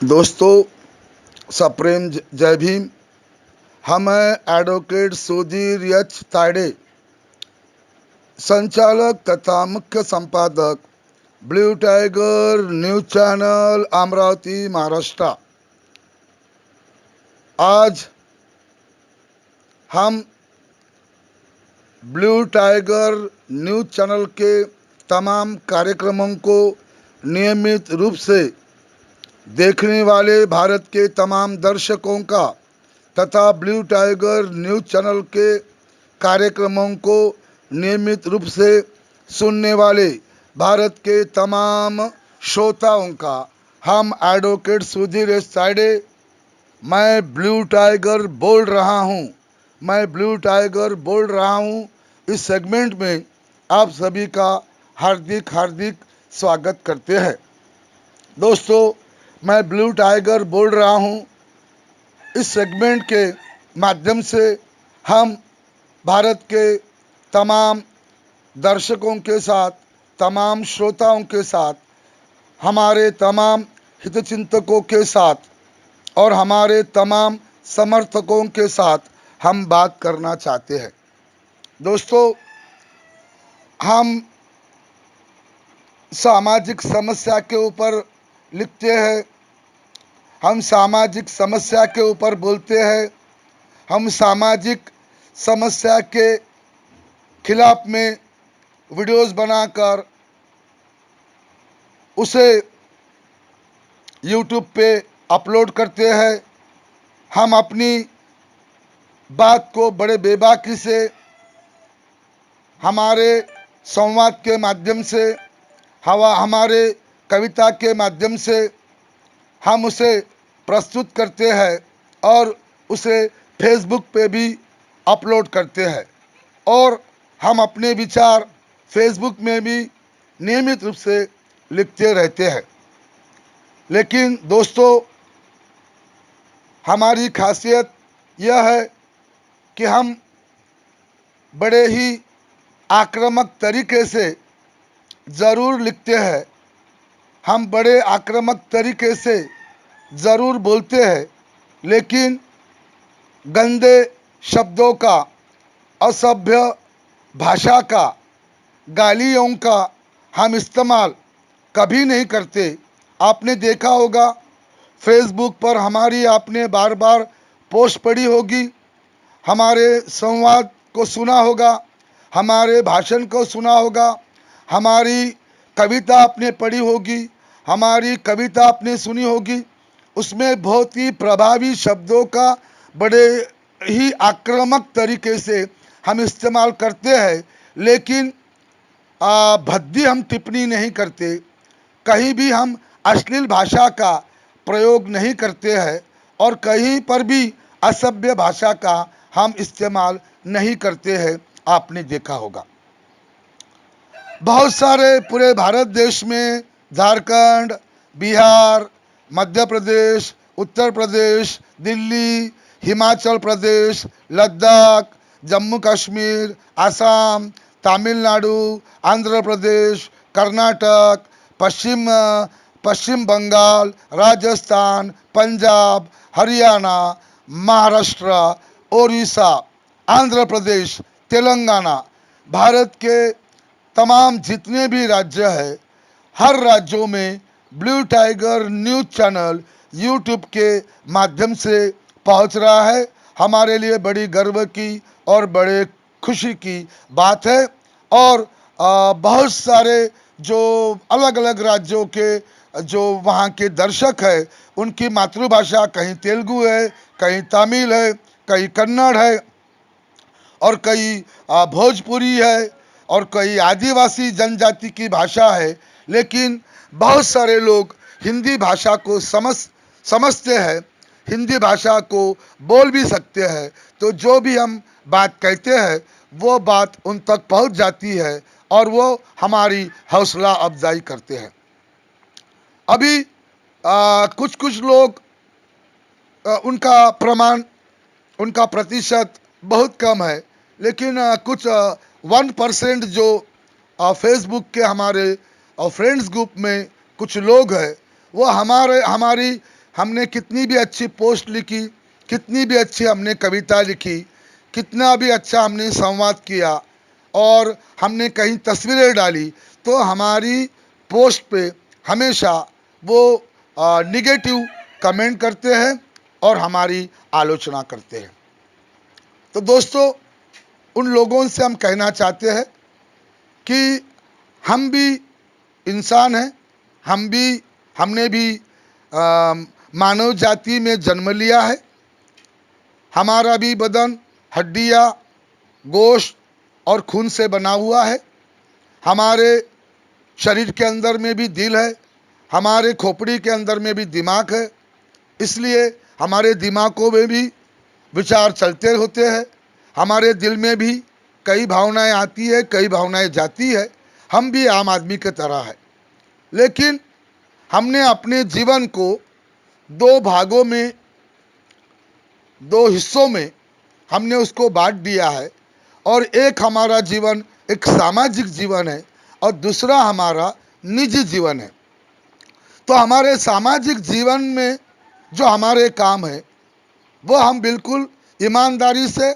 दोस्तों, सप्रेम जय भीम। हम हैं एडवोकेट सुधीर एच तायडे, संचालक तथा मुख्य संपादक, blue tiger news channel, Amravati, Maharashtra. आज हम ब्लू टाइगर न्यूज चैनल के तमाम कार्यक्रमों को नियमित रूप से देखने वाले भारत के तमाम दर्शकों का तथा ब्लू टाइगर न्यूज चैनल के कार्यक्रमों को नियमित रूप से सुनने वाले भारत के तमाम श्रोताओं का हम एडवोकेट सुधीर एस साइडे, मैं ब्लू टाइगर बोल रहा हूं। इस सेगमेंट में आप सभी का हार्दिक हार्दिक स्वागत करते हैं। दोस्तों, मैं ब्लू टाइगर बोल रहा हूं। इस सेगमेंट के माध्यम से हम भारत के तमाम दर्शकों के साथ, तमाम श्रोताओं के साथ, हमारे तमाम हितचिंतकों के साथ और हमारे तमाम समर्थकों के साथ हम बात करना चाहते हैं। दोस्तों, हम सामाजिक समस्या के ऊपर लिखते हैं, हम सामाजिक समस्या के ऊपर बोलते हैं, हम सामाजिक समस्या के खिलाफ में वीडियोस बनाकर उसे यूट्यूब पे अपलोड करते हैं। हम अपनी बात को बड़े बेबाकी से हमारे संवाद के माध्यम से, हमारे कविता के माध्यम से हम उसे प्रस्तुत करते हैं और उसे फेसबुक पे भी अपलोड करते हैं और हम अपने विचार फेसबुक में भी नियमित रूप से लिखते रहते हैं। लेकिन दोस्तों, हमारी खासियत यह है कि हम बड़े ही आक्रामक तरीके से ज़रूर लिखते हैं, हम बड़े आक्रामक तरीके से ज़रूर बोलते हैं, लेकिन गंदे शब्दों का, असभ्य भाषा का, गालियों का हम इस्तेमाल कभी नहीं करते। आपने देखा होगा, फेसबुक पर हमारी आपने बार बार पोस्ट पढ़ी होगी, हमारे संवाद को सुना होगा, हमारे भाषण को सुना होगा, हमारी कविता आपने पढ़ी होगी, हमारी कविता आपने सुनी होगी। उसमें बहुत ही प्रभावी शब्दों का बड़े ही आक्रामक तरीके से हम इस्तेमाल करते हैं, लेकिन भद्दी हम टिप्पणी नहीं करते, कहीं भी हम अश्लील भाषा का प्रयोग नहीं करते हैं और कहीं पर भी असभ्य भाषा का हम इस्तेमाल नहीं करते हैं। आपने देखा होगा, बहुत सारे पूरे भारत देश में, झारखंड, बिहार, मध्य प्रदेश, उत्तर प्रदेश, दिल्ली, हिमाचल प्रदेश, लद्दाख, जम्मू कश्मीर, असम, तमिलनाडु, आंध्र प्रदेश, कर्नाटक, पश्चिम बंगाल, राजस्थान, पंजाब, हरियाणा, महाराष्ट्र, ओडिशा, आंध्र प्रदेश, तेलंगाना, भारत के तमाम जितने भी राज्य हैं, हर राज्यों में blue tiger news channel YouTube के माध्यम से पहुंच रहा है। हमारे लिए बड़ी गर्व की और बड़े खुशी की बात है। और बहुत सारे जो अलग अलग राज्यों के जो वहाँ के दर्शक हैं, उनकी मातृभाषा कहीं तेलुगु है, कहीं तमिल है, कहीं कन्नड़ है और कई भोजपुरी है और कई आदिवासी जनजाति की भाषा है, लेकिन बहुत सारे लोग हिंदी भाषा को समझते हैं, हिंदी भाषा को बोल भी सकते हैं। तो जो भी हम बात कहते हैं वो बात उन तक पहुंच जाती है और वो हमारी हौसला अफजाई करते हैं। अभी कुछ कुछ लोग उनका प्रमाण, उनका प्रतिशत बहुत कम है, लेकिन कुछ 1% जो फेसबुक के हमारे फ्रेंड्स ग्रुप में कुछ लोग हैं, वो हमारी हमने कितनी भी अच्छी पोस्ट लिखी, कितनी भी अच्छी हमने कविता लिखी, कितना भी अच्छा हमने संवाद किया और हमने कहीं तस्वीरें डाली, तो हमारी पोस्ट पे हमेशा वो निगेटिव कमेंट करते हैं और हमारी आलोचना करते हैं। तो दोस्तों, उन लोगों से हम कहना चाहते हैं कि हम भी इंसान हैं, हमने भी मानव जाति में जन्म लिया है। हमारा भी बदन हड्डियाँ, गोश्त और खून से बना हुआ है। हमारे शरीर के अंदर में भी दिल है, हमारे खोपड़ी के अंदर में भी दिमाग है। इसलिए हमारे दिमागों में भी विचार चलते होते हैं, हमारे दिल में भी कई भावनाएं आती है, कई भावनाएं जाती है। हम भी आम आदमी की तरह है, लेकिन हमने अपने जीवन को दो भागों में, दो हिस्सों में हमने उसको बांट दिया है। और एक हमारा जीवन एक सामाजिक जीवन है और दूसरा हमारा निजी जीवन है। तो हमारे सामाजिक जीवन में जो हमारे काम है वो हम बिल्कुल ईमानदारी से,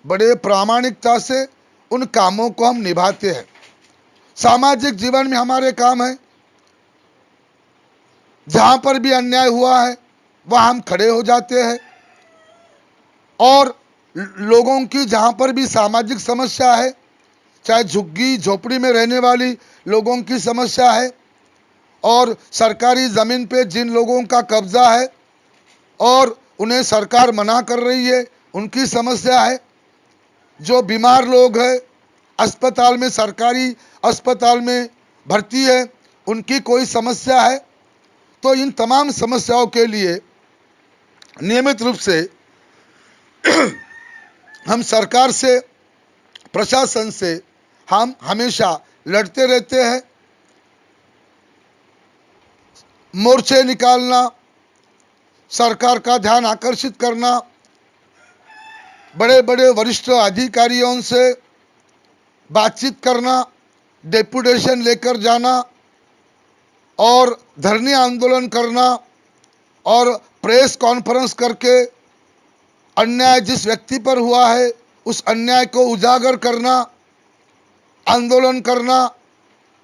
बड़े प्रामाणिकता से उन कामों को हम निभाते हैं। सामाजिक जीवन में हमारे काम है, जहाँ पर भी अन्याय हुआ है वहाँ हम खड़े हो जाते हैं, और लोगों की जहाँ पर भी सामाजिक समस्या है, चाहे झुग्गी झोपड़ी में रहने वाली लोगों की समस्या है, और सरकारी ज़मीन पे जिन लोगों का कब्जा है और उन्हें सरकार मना कर रही है, उनकी समस्या है। जो बीमार लोग हैं, अस्पताल में, सरकारी अस्पताल में भर्ती है, उनकी कोई समस्या है। तो इन तमाम समस्याओं के लिए नियमित रूप से हम सरकार से, प्रशासन से हम हमेशा लड़ते रहते हैं। मोर्चे निकालना, सरकार का ध्यान आकर्षित करना, बड़े बड़े वरिष्ठ अधिकारियों से बातचीत करना, डेपुटेशन लेकर जाना और धरने आंदोलन करना और प्रेस कॉन्फ्रेंस करके अन्याय जिस व्यक्ति पर हुआ है उस अन्याय को उजागर करना, आंदोलन करना,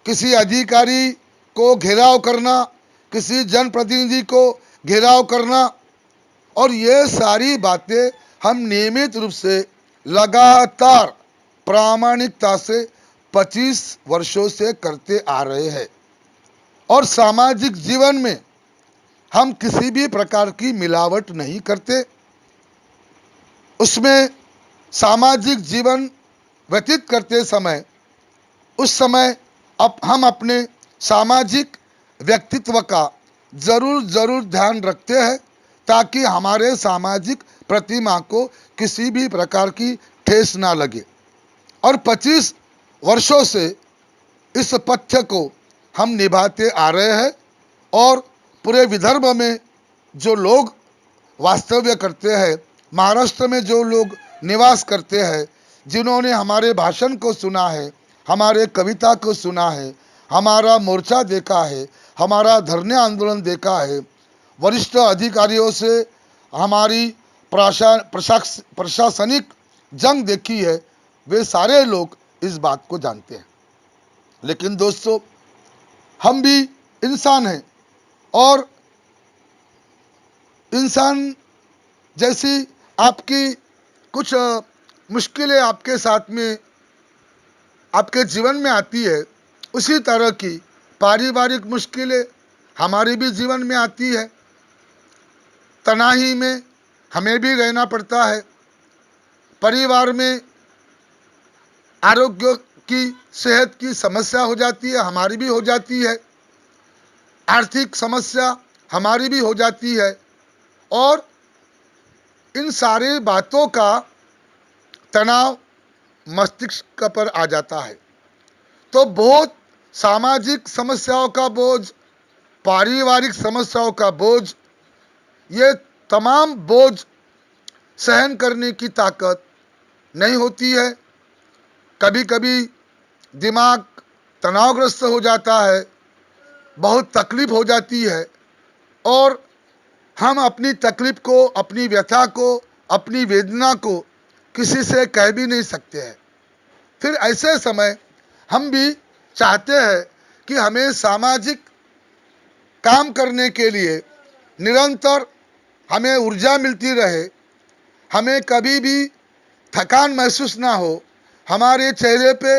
किसी अधिकारी को घेराव करना, किसी जनप्रतिनिधि को घेराव करना, और ये सारी बातें हम नियमित रूप से लगातार प्रामाणिकता से 25 वर्षों से करते आ रहे हैं। और सामाजिक जीवन में हम किसी भी प्रकार की मिलावट नहीं करते। उसमें सामाजिक जीवन व्यतीत करते समय, उस समय हम अपने सामाजिक व्यक्तित्व का जरूर ध्यान रखते हैं, ताकि हमारे सामाजिक प्रतिमा को किसी भी प्रकार की ठेस ना लगे। और 25 वर्षों से इस पथ्य को हम निभाते आ रहे हैं। और पूरे विदर्भ में जो लोग वास्तव्य करते हैं, महाराष्ट्र में जो लोग निवास करते हैं, जिन्होंने हमारे भाषण को सुना है, हमारे कविता को सुना है, हमारा मोर्चा देखा है, हमारा धरने आंदोलन देखा है, वरिष्ठ अधिकारियों से हमारी प्रशासनिक जंग देखी है, वे सारे लोग इस बात को जानते हैं। लेकिन दोस्तों, हम भी इंसान हैं, और इंसान जैसी आपकी कुछ मुश्किलें आपके साथ में, आपके जीवन में आती है, उसी तरह की पारिवारिक मुश्किलें हमारे भी जीवन में आती है। तनाही में हमें भी रहना पड़ता है। परिवार में आरोग्य की, सेहत की समस्या हो जाती है, हमारी भी हो जाती है। आर्थिक समस्या हमारी भी हो जाती है। और इन सारी बातों का तनाव मस्तिष्क पर आ जाता है। तो बहुत सामाजिक समस्याओं का बोझ, पारिवारिक समस्याओं का बोझ, ये तमाम बोझ सहन करने की ताकत नहीं होती है। कभी कभी दिमाग तनावग्रस्त हो जाता है, बहुत तकलीफ हो जाती है, और हम अपनी तकलीफ को, अपनी व्यथा को, अपनी वेदना को किसी से कह भी नहीं सकते हैं। फिर ऐसे समय हम भी चाहते हैं कि हमें सामाजिक काम करने के लिए निरंतर हमें ऊर्जा मिलती रहे, हमें कभी भी थकान महसूस ना हो, हमारे चेहरे पे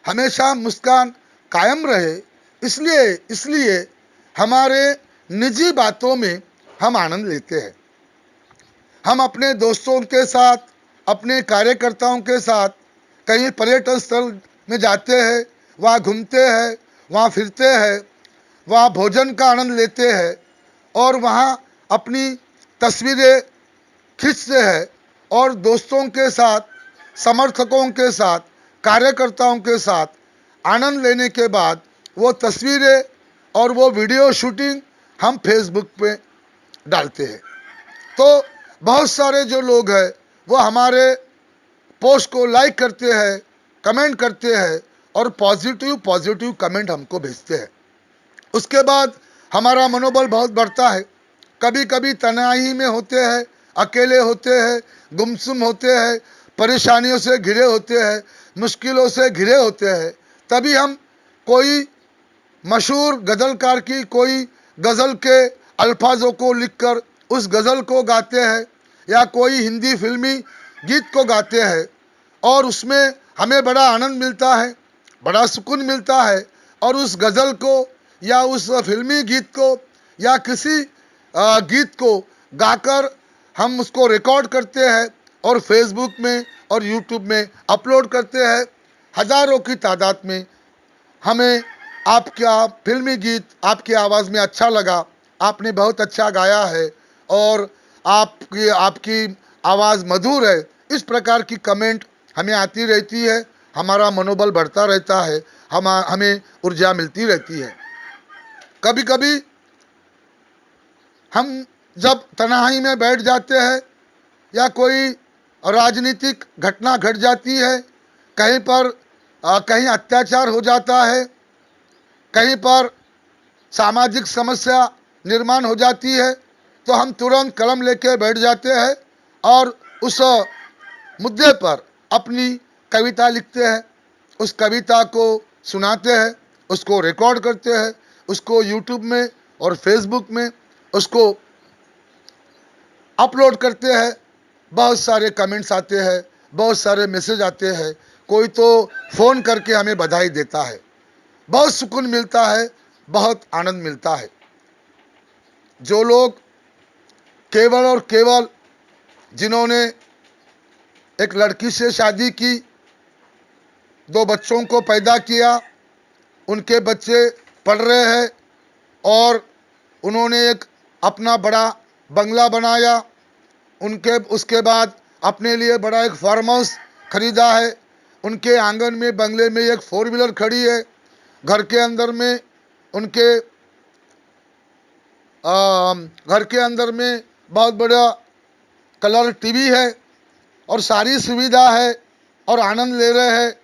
हमेशा मुस्कान कायम रहे। इसलिए इसलिए हमारे निजी बातों में हम आनंद लेते हैं। हम अपने दोस्तों के साथ, अपने कार्यकर्ताओं के साथ कहीं पर्यटन स्थल में जाते हैं, वहाँ घूमते हैं, वहाँ फिरते हैं, वहाँ भोजन का आनंद लेते हैं और वहाँ अपनी तस्वीरें खींचते हैं और दोस्तों के साथ, समर्थकों के साथ, कार्यकर्ताओं के साथ आनंद लेने के बाद वो तस्वीरें और वो वीडियो शूटिंग हम फेसबुक पे डालते हैं। तो बहुत सारे जो लोग हैं वो हमारे पोस्ट को लाइक करते हैं, कमेंट करते हैं और पॉजिटिव कमेंट हमको भेजते हैं। उसके बाद हमारा मनोबल बहुत बढ़ता है। कभी कभी तन्हाई में होते हैं, अकेले होते हैं, गुमसुम होते हैं, परेशानियों से घिरे होते हैं, मुश्किलों से घिरे होते हैं, तभी हम कोई मशहूर गज़लकार की कोई गज़ल के अल्फाजों को लिखकर उस गज़ल को गाते हैं या कोई हिंदी फिल्मी गीत को गाते हैं और उसमें हमें बड़ा आनंद मिलता है, बड़ा सुकून मिलता है और उस गज़ल को या उस फिल्मी गीत को या किसी गीत को गाकर हम उसको रिकॉर्ड करते हैं और फेसबुक में और यूट्यूब में अपलोड करते हैं। हज़ारों की तादाद में हमें आपका फिल्मी गीत आपकी आवाज़ में अच्छा लगा, आपने बहुत अच्छा गाया है और आपकी आपकी आवाज़ मधुर है, इस प्रकार की कमेंट हमें आती रहती है। हमारा मनोबल बढ़ता रहता है, हमें ऊर्जा मिलती रहती है। कभी कभी हम जब तन्हाई में बैठ जाते हैं या कोई राजनीतिक घटना घट जाती है, कहीं पर कहीं अत्याचार हो जाता है, कहीं पर सामाजिक समस्या निर्माण हो जाती है, तो हम तुरंत कलम लेके बैठ जाते हैं और उस मुद्दे पर अपनी कविता लिखते हैं, उस कविता को सुनाते हैं, उसको रिकॉर्ड करते हैं, उसको यूट्यूब में और फेसबुक में उसको अपलोड करते हैं। बहुत सारे कमेंट्स आते हैं, बहुत सारे मैसेज आते हैं, कोई तो फ़ोन करके हमें बधाई देता है, बहुत सुकून मिलता है, बहुत आनंद मिलता है। जो लोग केवल और केवल जिन्होंने एक लड़की से शादी की, 2 बच्चों को पैदा किया, उनके बच्चे पढ़ रहे हैं और उन्होंने एक अपना बड़ा बंगला बनाया, उसके बाद अपने लिए बड़ा एक फार्म हाउस खरीदा है, उनके आंगन में बंगले में एक 4 व्हीलर खड़ी है, घर के अंदर में उनके घर के अंदर में बहुत बड़ा कलर टीवी है और सारी सुविधा है और आनंद ले रहे हैं।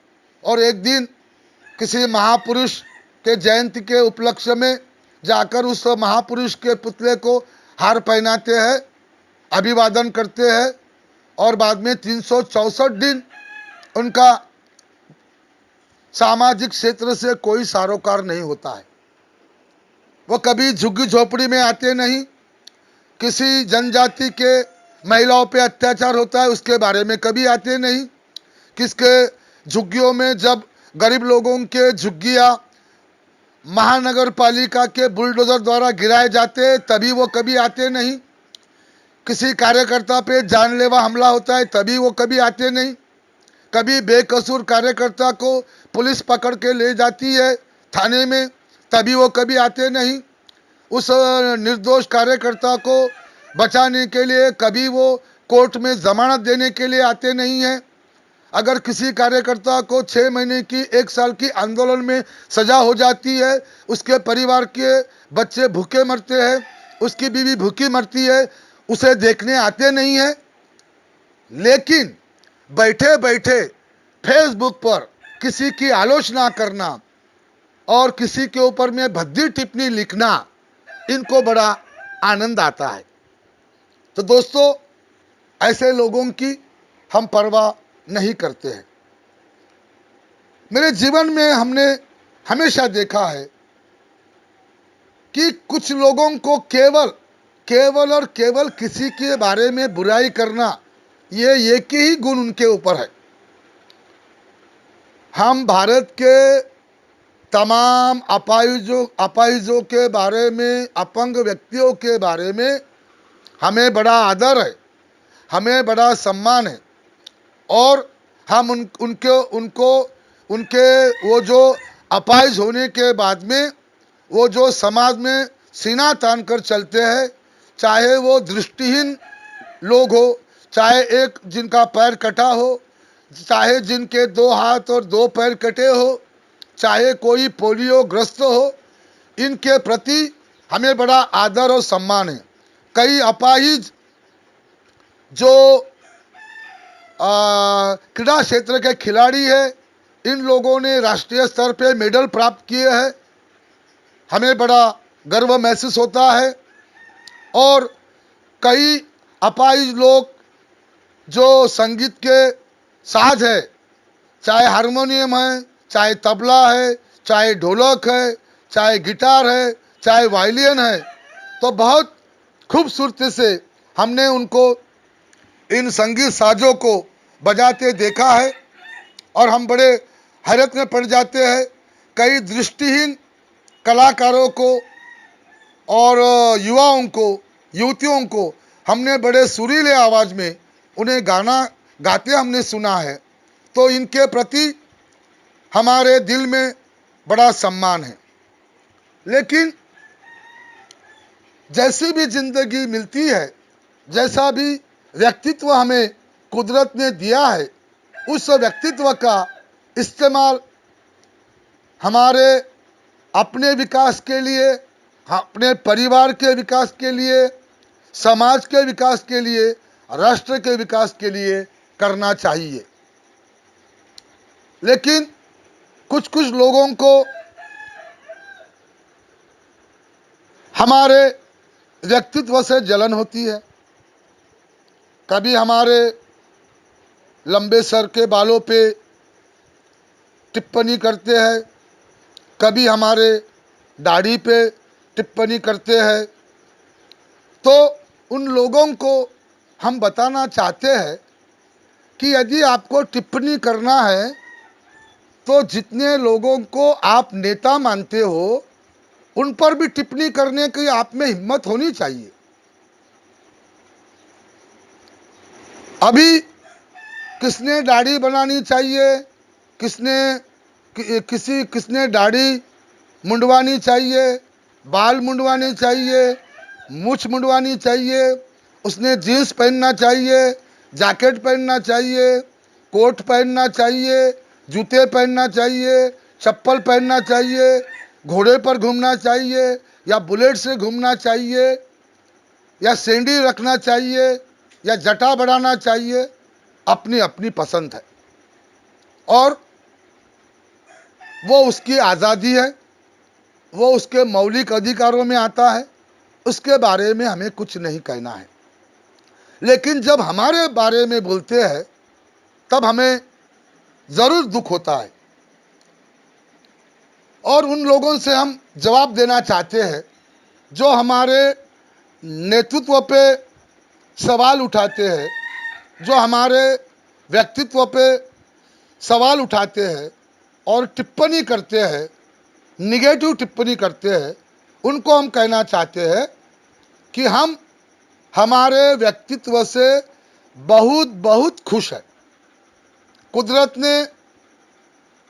और एक दिन किसी महापुरुष के जयंती के उपलक्ष्य में जाकर उस महापुरुष के पुतले को हार पहनाते हैं, अभिवादन करते हैं और बाद में 364 दिन उनका सामाजिक क्षेत्र से कोई सरोकार नहीं होता है। वो कभी झुग्गी झोपड़ी में आते नहीं, किसी जनजाति के महिलाओं पे अत्याचार होता है उसके बारे में कभी आते नहीं, किसके झुग्गियों में जब गरीब लोगों के झुग्गियाँ महानगर पालिका के बुलडोजर द्वारा गिराए जाते हैं तभी वो कभी आते नहीं, किसी कार्यकर्ता पे जानलेवा हमला होता है तभी वो कभी आते नहीं, कभी बेकसूर कार्यकर्ता को पुलिस पकड़ के ले जाती है थाने में तभी वो कभी आते नहीं, उस निर्दोष कार्यकर्ता को बचाने के लिए कभी वो कोर्ट में जमानत देने के लिए आते नहीं हैं। अगर किसी कार्यकर्ता को 6 महीने की 1 साल की आंदोलन में सजा हो जाती है, उसके परिवार के बच्चे भूखे मरते हैं, उसकी बीवी भूखी मरती है, उसे देखने आते नहीं हैं। लेकिन बैठे बैठे फेसबुक पर किसी की आलोचना करना और किसी के ऊपर में भद्दी टिप्पणी लिखना, इनको बड़ा आनंद आता है। तो दोस्तों, ऐसे लोगों की हम परवाह नहीं करते हैं। मेरे जीवन में हमने हमेशा देखा है कि कुछ लोगों को केवल केवल और केवल किसी के बारे में बुराई करना, ये एक ही गुण उनके ऊपर है। हम भारत के तमाम अपाहिजों के बारे में, अपंग व्यक्तियों के बारे में हमें बड़ा आदर है, हमें बड़ा सम्मान है। और हम उनके वो जो अपाहिज होने के बाद में वो जो समाज में सीना तान कर चलते हैं, चाहे वो दृष्टिहीन लोग हो, चाहे एक जिनका पैर कटा हो, चाहे जिनके 2 हाथ और 2 पैर कटे हो, चाहे कोई पोलियो ग्रस्त हो, इनके प्रति हमें बड़ा आदर और सम्मान है। कई अपाहिज जो क्रीड़ा क्षेत्र के खिलाड़ी है, इन लोगों ने राष्ट्रीय स्तर पे मेडल प्राप्त किए हैं, हमें बड़ा गर्व महसूस होता है। और कई अपाहिज लोग जो संगीत के साज है, चाहे हारमोनियम है, चाहे तबला है, चाहे ढोलक है, चाहे गिटार है, चाहे वायलिन है, तो बहुत खूबसूरती से हमने उनको इन संगीत साजों को बजाते देखा है और हम बड़े हैरत में पड़ जाते हैं। कई दृष्टिहीन कलाकारों को और युवाओं को, युवतियों को हमने बड़े सुरीले आवाज में उन्हें गाना गाते हमने सुना है। तो इनके प्रति हमारे दिल में बड़ा सम्मान है। लेकिन जैसी भी जिंदगी मिलती है, जैसा भी व्यक्तित्व हमें कुदरत ने दिया है, उस व्यक्तित्व का इस्तेमाल हमारे अपने विकास के लिए, अपने परिवार के विकास के लिए, समाज के विकास के लिए, राष्ट्र के विकास के लिए करना चाहिए। लेकिन कुछ कुछ लोगों को हमारे व्यक्तित्व से जलन होती है। कभी हमारे लंबे सर के बालों पे टिप्पणी करते हैं, कभी हमारे दाढ़ी पे टिप्पणी करते हैं। तो उन लोगों को हम बताना चाहते हैं कि यदि आपको टिप्पणी करना है तो जितने लोगों को आप नेता मानते हो उन पर भी टिप्पणी करने की आप में हिम्मत होनी चाहिए। अभी किसने दाढ़ी बनानी चाहिए, किसने दाढ़ी मुंडवानी चाहिए, बाल मुंडवाने चाहिए, मूछ मुंडवानी चाहिए, उसने जीन्स पहनना चाहिए, जैकेट पहनना चाहिए, कोट पहनना चाहिए, जूते पहनना चाहिए, चप्पल पहनना चाहिए, घोड़े पर घूमना चाहिए या बुलेट से घूमना चाहिए, या सेंडी रखना चाहिए या जटा बढ़ाना चाहिए, अपनी अपनी पसंद है और वो उसकी आज़ादी है, वो उसके मौलिक अधिकारों में आता है, उसके बारे में हमें कुछ नहीं कहना है। लेकिन जब हमारे बारे में बोलते हैं तब हमें ज़रूर दुख होता है और उन लोगों से हम जवाब देना चाहते हैं जो हमारे नेतृत्व पे सवाल उठाते हैं, जो हमारे व्यक्तित्व पे सवाल उठाते हैं और टिप्पणी करते हैं, निगेटिव टिप्पणी करते हैं। उनको हम कहना चाहते हैं कि हम हमारे व्यक्तित्व से बहुत बहुत खुश है। कुदरत ने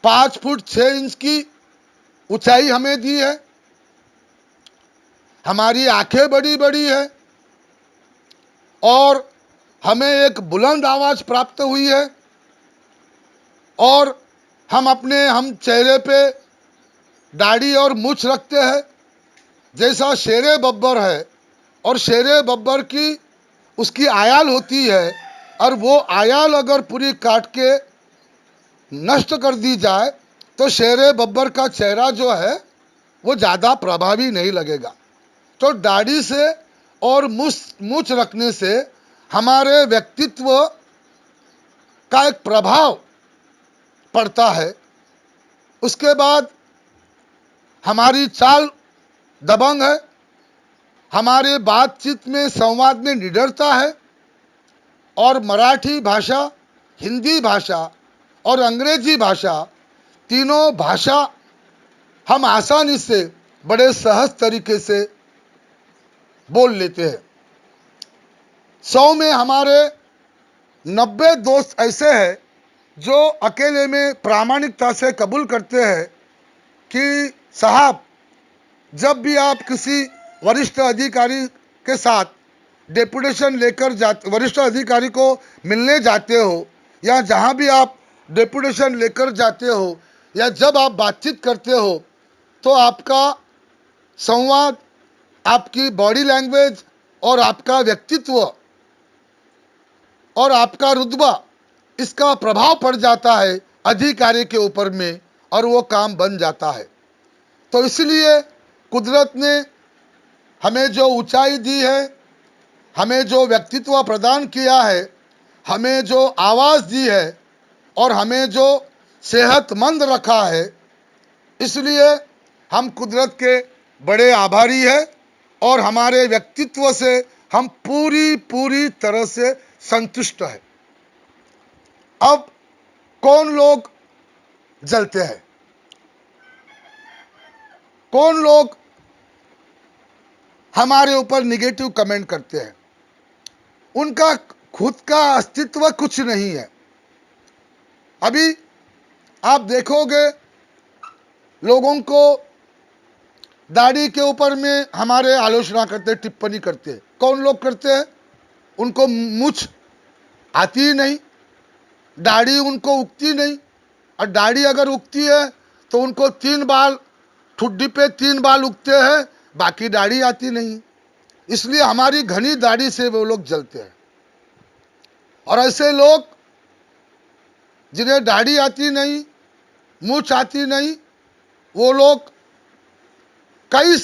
5 फुट 6 इंच की ऊंचाई हमें दी है, हमारी आंखें बड़ी बड़ी है और हमें एक बुलंद आवाज प्राप्त हुई है और हम चेहरे पे दाढ़ी और मूछ रखते हैं जैसा शेरे बब्बर है और शेरे बब्बर की उसकी आयाल होती है और वो आयाल अगर पूरी काट के नष्ट कर दी जाए तो शेरे बब्बर का चेहरा जो है वो ज़्यादा प्रभावी नहीं लगेगा। तो दाढ़ी से और मूछ रखने से हमारे व्यक्तित्व का एक प्रभाव पड़ता है। उसके बाद हमारी चाल दबंग है, हमारे बातचीत में संवाद में निडरता है, और मराठी भाषा, हिंदी भाषा और अंग्रेजी भाषा, तीनों भाषा हम आसानी से बड़े सहज तरीके से बोल लेते हैं। 100 में हमारे 90 दोस्त ऐसे हैं जो अकेले में प्रामाणिकता से कबूल करते हैं कि साहब, जब भी आप किसी वरिष्ठ अधिकारी के साथ डेपुटेशन लेकर जाते, वरिष्ठ अधिकारी को मिलने जाते हो, या जहां भी आप डेपुटेशन लेकर जाते हो, या जब आप बातचीत करते हो, तो आपका संवाद, आपकी बॉडी लैंग्वेज और आपका व्यक्तित्व और आपका रुतबा, इसका प्रभाव पड़ जाता है अधिकारी के ऊपर में, और वो काम बन जाता है। तो इसलिए कुदरत ने हमें जो ऊंचाई दी है, हमें जो व्यक्तित्व प्रदान किया है, हमें जो आवाज़ दी है, और हमें जो सेहतमंद रखा है, इसलिए हम कुदरत के बड़े आभारी हैं, और हमारे व्यक्तित्व से हम पूरी तरह से संतुष्ट हैं। अब कौन लोग जलते हैं, कौन लोग हमारे ऊपर निगेटिव कमेंट करते हैं, उनका खुद का अस्तित्व कुछ नहीं है। अभी आप देखोगे लोगों को दाढ़ी के ऊपर में हमारे आलोचना करते, टिप्पणी करते। कौन लोग करते हैं? उनको मूछ आती ही नहीं, दाढ़ी उनको उगती नहीं, और दाढ़ी अगर उगती है तो उनको 3 बाल, ठुड्डी पे 3 बाल उगते हैं, बाकी दाढ़ी आती नहीं। इसलिए हमारी घनी दाढ़ी से वो लोग जलते हैं। और ऐसे लोग जिन्हें दाढ़ी आती नहीं, मूछ आती नहीं, वो लोग कई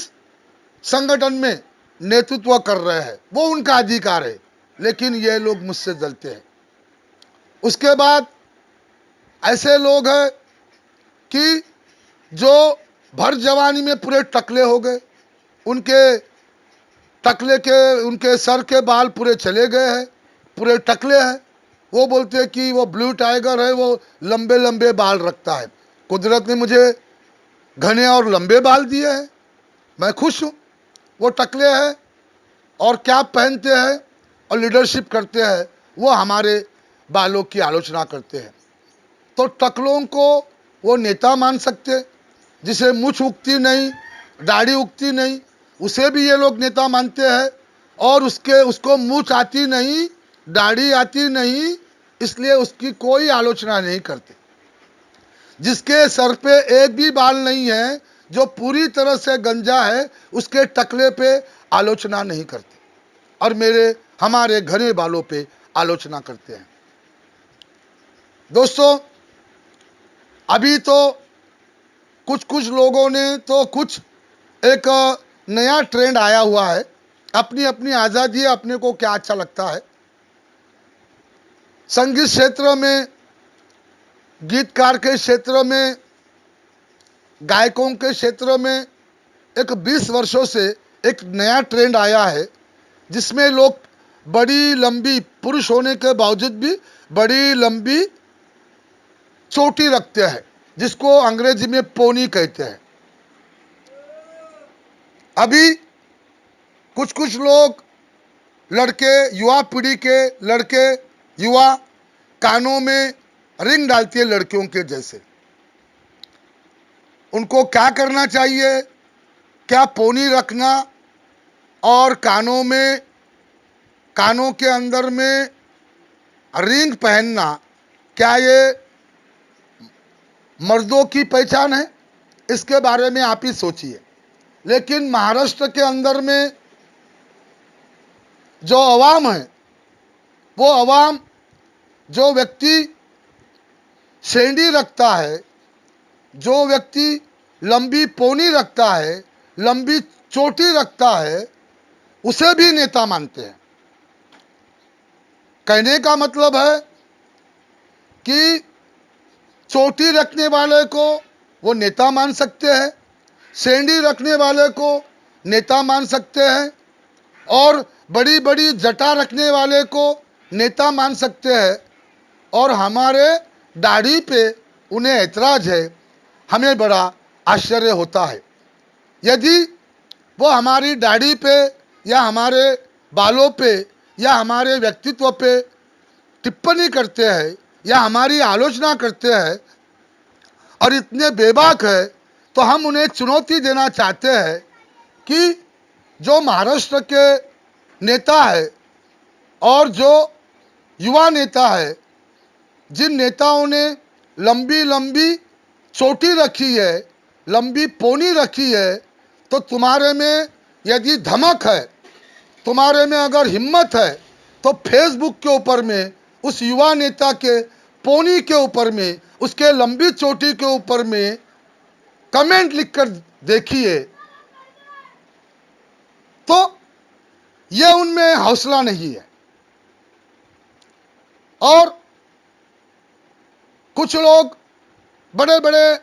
संगठन में नेतृत्व कर रहे हैं, वो उनका अधिकार है, लेकिन ये लोग मुझसे जलते हैं। उसके बाद ऐसे लोग हैं कि जो भर जवानी में पूरे टकले हो गए, उनके सर के बाल पूरे चले गए हैं, पूरे टकले हैं। वो बोलते हैं कि वो ब्लू टाइगर है, वो लंबे लंबे बाल रखता है। कुदरत ने मुझे घने और लंबे बाल दिए हैं, मैं खुश हूँ। वो टकले हैं और कैप पहनते हैं और लीडरशिप करते हैं, वो हमारे बालों की आलोचना करते हैं। तो टकलों को वो नेता मान सकते, जिसे मूछ उगती नहीं, दाढ़ी उगती नहीं, उसे भी ये लोग नेता मानते हैं, और उसको मूछ आती नहीं, दाढ़ी आती नहीं, इसलिए उसकी कोई आलोचना नहीं करते। जिसके सर पे एक भी बाल नहीं है, जो पूरी तरह से गंजा है, उसके टकले पे आलोचना नहीं करते, और हमारे घने बालों पे आलोचना करते हैं। दोस्तों, अभी तो कुछ लोगों ने तो कुछ एक नया ट्रेंड आया हुआ है, अपनी अपनी आज़ादी है, अपने को क्या अच्छा लगता है। संगीत क्षेत्र में, गीतकार के क्षेत्र में, गायकों के क्षेत्र में एक 20 वर्षों से एक नया ट्रेंड आया है, जिसमें लोग बड़ी लंबी, पुरुष होने के बावजूद भी बड़ी लंबी चोटी रखते हैं, जिसको अंग्रेजी में पोनी कहते हैं। अभी कुछ लोग लड़के, युवा पीढ़ी के लड़के, युवा कानों में रिंग डालती है लड़कियों के जैसे। उनको क्या करना चाहिए? क्या पोनी रखना और कानों के अंदर में रिंग पहनना, क्या ये मर्दों की पहचान है? इसके बारे में आप ही सोचिए। लेकिन महाराष्ट्र के अंदर में जो अवाम है, वो अवाम, जो व्यक्ति सेंडी रखता है, जो व्यक्ति लंबी पोनी रखता है, लंबी चोटी रखता है, उसे भी नेता मानते हैं। कहने का मतलब है कि चोटी रखने वाले को वो नेता मान सकते हैं, सेंडी रखने वाले को नेता मान सकते हैं, और बड़ी बड़ी जटा रखने वाले को नेता मान सकते हैं, और हमारे दाढ़ी पे उन्हें ऐतराज है। हमें बड़ा आश्चर्य होता है। यदि वो हमारी दाढ़ी पे या हमारे बालों पे या हमारे व्यक्तित्व पे टिप्पणी करते हैं या हमारी आलोचना करते हैं और इतने बेबाक है, तो हम उन्हें चुनौती देना चाहते हैं कि जो महाराष्ट्र के नेता है और जो युवा नेता है, जिन नेताओं ने लंबी लंबी चोटी रखी है, लंबी पोनी रखी है, तो तुम्हारे में यदि धमक है, तुम्हारे में अगर हिम्मत है, तो फेसबुक के ऊपर में उस युवा नेता के पोनी के ऊपर में, उसके लंबी चोटी के ऊपर में कमेंट लिखकर देखिए, तो ये उनमें हौसला नहीं है। और कुछ लोग बड़े बड़े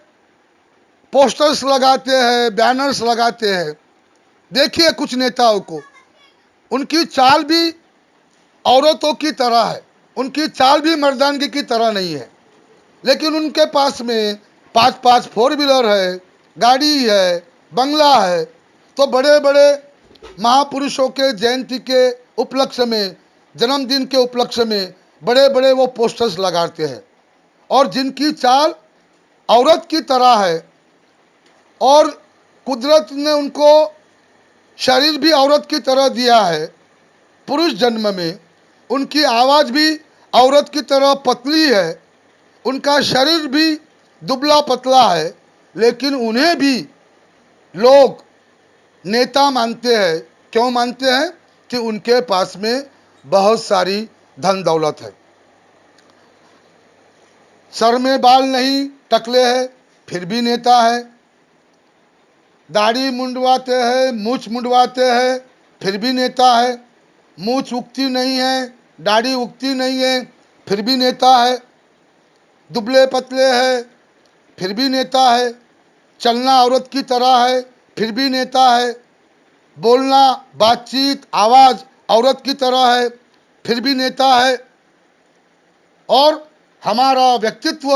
पोस्टर्स लगाते हैं, बैनर्स लगाते हैं। देखिए कुछ नेताओं को, उनकी चाल भी औरतों की तरह है, उनकी चाल भी मर्दानगी की तरह नहीं है, लेकिन उनके पास में 5-5 फोर व्हीलर है, गाड़ी है, बंगला है। तो बड़े बड़े महापुरुषों के जयंती के उपलक्ष्य में, जन्मदिन के उपलक्ष्य में बड़े बड़े वो पोस्टर्स लगाते हैं, और जिनकी चाल औरत की तरह है और कुदरत ने उनको शरीर भी औरत की तरह दिया है, पुरुष जन्म में उनकी आवाज़ भी औरत की तरह पतली है, उनका शरीर भी दुबला पतला है, लेकिन उन्हें भी लोग नेता मानते हैं। क्यों मानते हैं? कि उनके पास में बहुत सारी धन दौलत है, सर में बाल नहीं, टकले है, फिर भी नेता है, दाढ़ी मुंडवाते हैं, मूछ मुंडवाते हैं, फिर भी नेता है, मूछ उगती नहीं है, दाढ़ी उगती नहीं है, फिर भी नेता है, दुबले पतले है, फिर भी नेता है, चलना औरत की तरह है, फिर भी नेता है, बोलना, बातचीत, आवाज़ औरत की तरह है, फिर भी नेता है, और हमारा व्यक्तित्व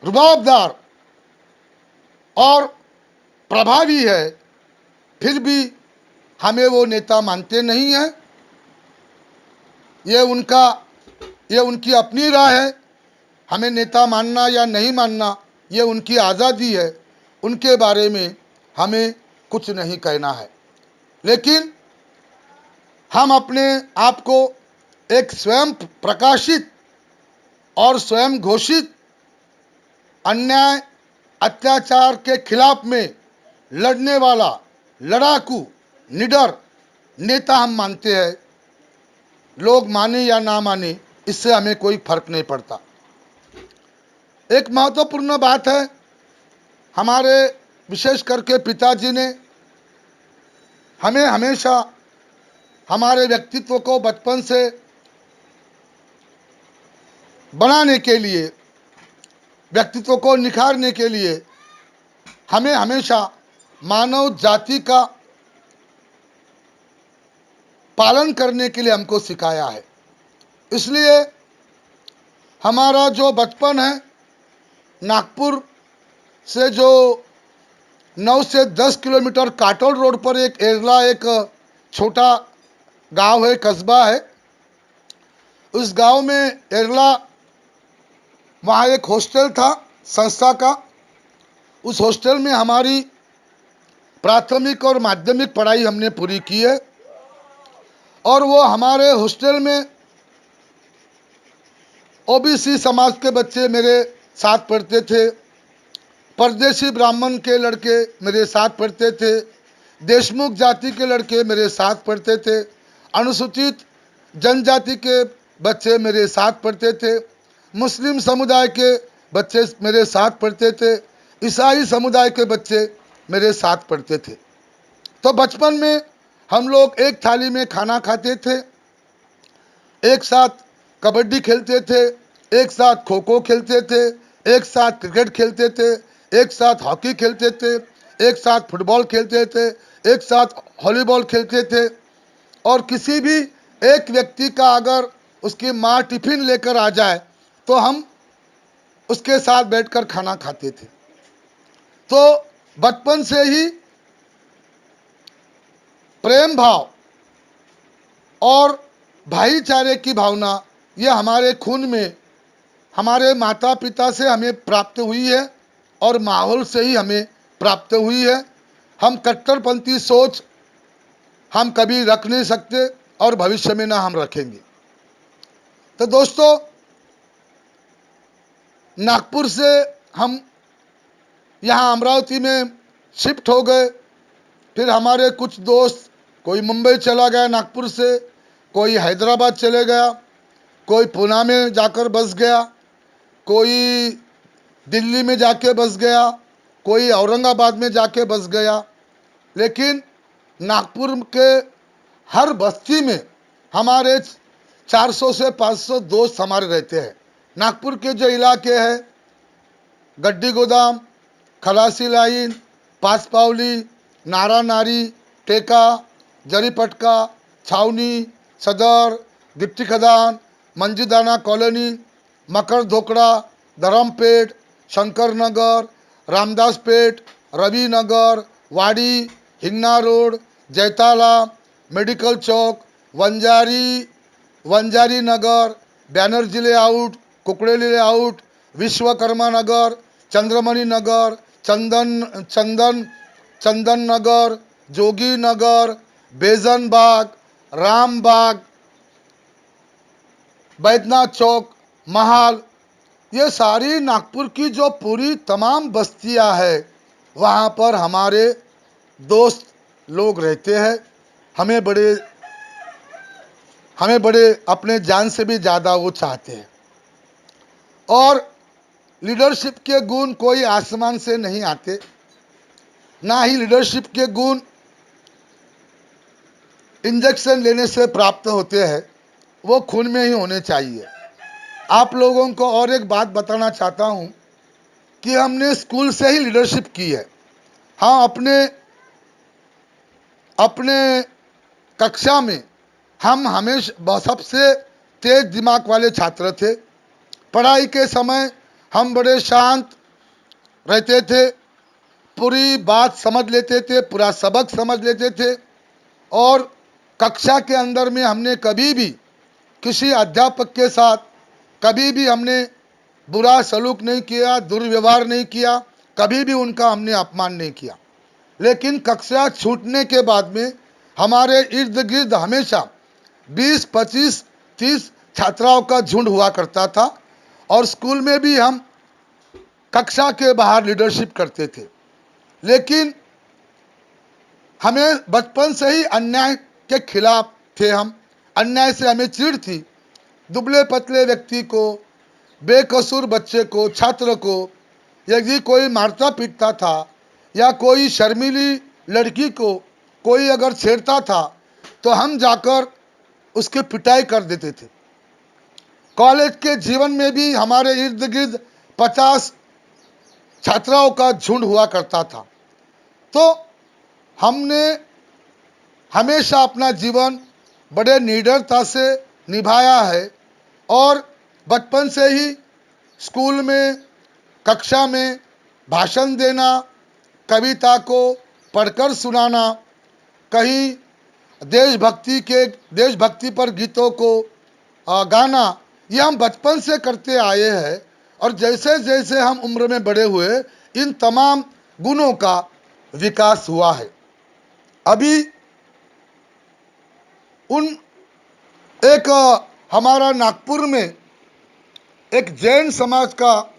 रुबाबदार और प्रभावी है, फिर भी हमें वो नेता मानते नहीं हैं। ये उनकी अपनी राय है। हमें नेता मानना या नहीं मानना ये उनकी आज़ादी है, उनके बारे में हमें कुछ नहीं कहना है। लेकिन हम अपने आप को एक स्वयं प्रकाशित और स्वयं घोषित अन्याय अत्याचार के खिलाफ में लड़ने वाला लड़ाकू निडर नेता हम मानते हैं। लोग माने या ना माने, इससे हमें कोई फर्क नहीं पड़ता। एक महत्वपूर्ण बात है, हमारे विशेष करके पिताजी ने हमें हमेशा हमारे व्यक्तित्व को बचपन से बनाने के लिए, व्यक्तित्व को निखारने के लिए हमें हमेशा मानव जाति का पालन करने के लिए हमको सिखाया है। इसलिए हमारा जो बचपन है, नागपुर से जो 9 से 10 किलोमीटर काटोल रोड पर एक एरला, एक छोटा गांव है, कस्बा है। उस गांव में एरला, वहाँ एक हॉस्टल था संस्था का। उस हॉस्टल में हमारी प्राथमिक और माध्यमिक पढ़ाई हमने पूरी की है। और वो हमारे हॉस्टल में ओबीसी समाज के बच्चे मेरे साथ पढ़ते थे, परदेशी ब्राह्मण के लड़के मेरे साथ पढ़ते थे, देशमुख जाति के लड़के मेरे साथ पढ़ते थे, अनुसूचित जनजाति के बच्चे मेरे साथ पढ़ते थे, मुस्लिम समुदाय के बच्चे मेरे साथ पढ़ते थे, ईसाई समुदाय के बच्चे मेरे साथ पढ़ते थे। तो बचपन में हम लोग एक थाली में खाना खाते थे, एक साथ कबड्डी खेलते थे, एक साथ खो खो खेलते थे, एक साथ क्रिकेट खेलते थे, एक साथ हॉकी खेलते थे, एक साथ फुटबॉल खेलते थे, एक साथ वॉलीबॉल खेलते थे। और किसी भी एक व्यक्ति का अगर उसकी माँ टिफिन लेकर आ जाए तो हम उसके साथ बैठकर खाना खाते थे। तो बचपन से ही प्रेम भाव और भाईचारे की भावना ये हमारे खून में, हमारे माता पिता से हमें प्राप्त हुई है और माहौल से ही हमें प्राप्त हुई है। हम कट्टरपंथी सोच हम कभी रख नहीं सकते और भविष्य में ना हम रखेंगे। तो दोस्तों, नागपुर से हम यहाँ अमरावती में शिफ्ट हो गए। फिर हमारे कुछ दोस्त, कोई मुंबई चला गया नागपुर से, कोई हैदराबाद चले गया, कोई पुणे में जाकर बस गया, कोई दिल्ली में जाके बस गया, कोई औरंगाबाद में जाके बस गया। लेकिन नागपुर के हर बस्ती में हमारे 400 से 500 दोस्त हमारे रहते हैं। नागपुर के जो इलाके हैं, गड्डी गोदाम, खलासी लाइन, पासपावली, नारा नारी, टेका, जरीपटका, छावनी, सदर, गिट्टी खदान, मंजीदाना कॉलोनी, मकर धोकड़ा, धरमपेट, शंकर नगर, रामदास पेट, रवि नगर, वाड़ी, हिंगना रोड, जैताला, मेडिकल चौक, वंजारी नगर, बैनर्जी लेआउट, कुकड़ेली लेआउट, विश्वकर्मा नगर, चंद्रमणि नगर, चंदन नगर, जोगी नगर, बेजन बाग, राम बाग, बैद्यनाथ चौक, महाल, ये सारी नागपुर की जो पूरी तमाम बस्तियां हैं, वहाँ पर हमारे दोस्त लोग रहते हैं। हमें बड़े अपने जान से भी ज़्यादा वो चाहते हैं। और लीडरशिप के गुण कोई आसमान से नहीं आते, ना ही लीडरशिप के गुण इंजेक्शन लेने से प्राप्त होते हैं, वो खून में ही होने चाहिए। आप लोगों को और एक बात बताना चाहता हूँ कि हमने स्कूल से ही लीडरशिप की है। हाँ, अपने कक्षा में हम हमेशा सबसे तेज दिमाग वाले छात्र थे। पढ़ाई के समय हम बड़े शांत रहते थे, पूरी बात समझ लेते थे, पूरा सबक समझ लेते थे। और कक्षा के अंदर में हमने कभी भी किसी अध्यापक के साथ कभी भी हमने बुरा सलूक नहीं किया, दुर्व्यवहार नहीं किया, कभी भी उनका हमने अपमान नहीं किया। लेकिन कक्षा छूटने के बाद में हमारे इर्द गिर्द हमेशा 20, 25, 30 छात्राओं का झुंड हुआ करता था। और स्कूल में भी हम कक्षा के बाहर लीडरशिप करते थे। लेकिन हमें बचपन से ही अन्याय के खिलाफ थे हम। अन्याय से हमें चिढ़ थी। दुबले पतले व्यक्ति को, बेकसूर बच्चे को, छात्र को यदि कोई मारता पीटता था या कोई शर्मीली लड़की को कोई अगर छेड़ता था तो हम जाकर उसकी पिटाई कर देते थे। कॉलेज के जीवन में भी हमारे इर्द गिर्द 50 छात्राओं का झुंड हुआ करता था। तो हमने हमेशा अपना जीवन बड़े निडरता से निभाया है। और बचपन से ही स्कूल में, कक्षा में भाषण देना, कविता को पढ़कर सुनाना, कहीं देशभक्ति पर गीतों को गाना, ये हम बचपन से करते आए हैं। और जैसे जैसे हम उम्र में बड़े हुए, इन तमाम गुणों का विकास हुआ है। अभी हमारा नागपुर में एक जैन समाज का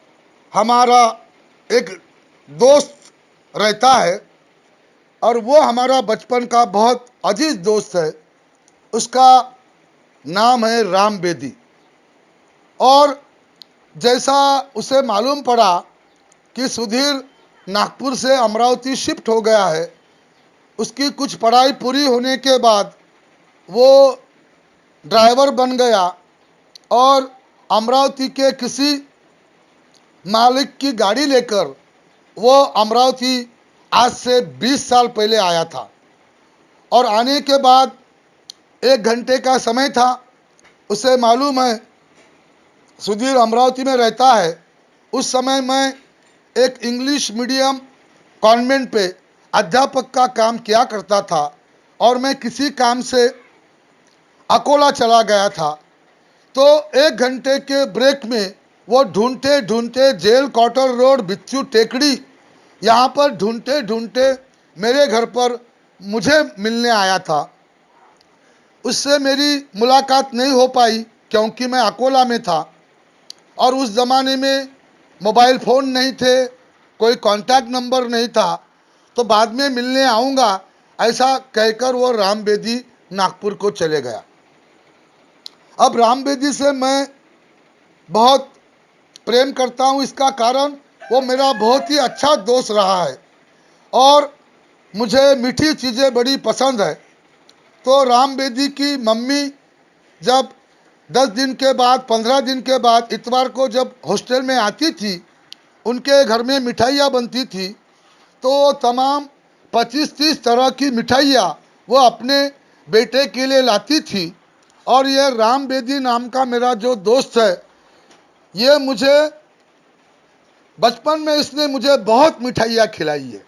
हमारा एक दोस्त रहता है और वो हमारा बचपन का बहुत अजीज दोस्त है। उसका नाम है राम बेदी। और जैसा उसे मालूम पड़ा कि सुधीर नागपुर से अमरावती शिफ्ट हो गया है, उसकी कुछ पढ़ाई पूरी होने के बाद वो ड्राइवर बन गया और अमरावती के किसी मालिक की गाड़ी लेकर वो अमरावती आज से 20 साल पहले आया था। और आने के बाद 1 घंटे का समय था। उसे मालूम है सुधीर अमरावती में रहता है। उस समय मैं एक इंग्लिश मीडियम कॉन्वेंट पे अध्यापक का काम किया करता था और मैं किसी काम से अकोला चला गया था। तो 1 घंटे के ब्रेक में वो ढूंढते ढूंढते जेल क्वार्टर रोड बिच्छू टेकड़ी यहाँ पर ढूंढते ढूंढते मेरे घर पर मुझे मिलने आया था। उससे मेरी मुलाकात नहीं हो पाई क्योंकि मैं अकोला में था और उस ज़माने में मोबाइल फ़ोन नहीं थे, कोई कांटेक्ट नंबर नहीं था। तो बाद में मिलने आऊँगा ऐसा कहकर वो राम बेदी नागपुर को चले गया। अब राम बेदी से मैं बहुत प्रेम करता हूँ। इसका कारण वो मेरा बहुत ही अच्छा दोस्त रहा है और मुझे मीठी चीज़ें बड़ी पसंद है। तो राम बेदी की मम्मी जब 10 दिन के बाद 15 दिन के बाद इतवार को जब हॉस्टल में आती थी, उनके घर में मिठाइयाँ बनती थी। तो तमाम 25-30 तरह की मिठाइयाँ वो अपने बेटे के लिए लाती थी। और ये राम बेदी नाम का मेरा जो दोस्त है, ये मुझे बचपन में इसने मुझे बहुत मिठाइयाँ खिलाई है।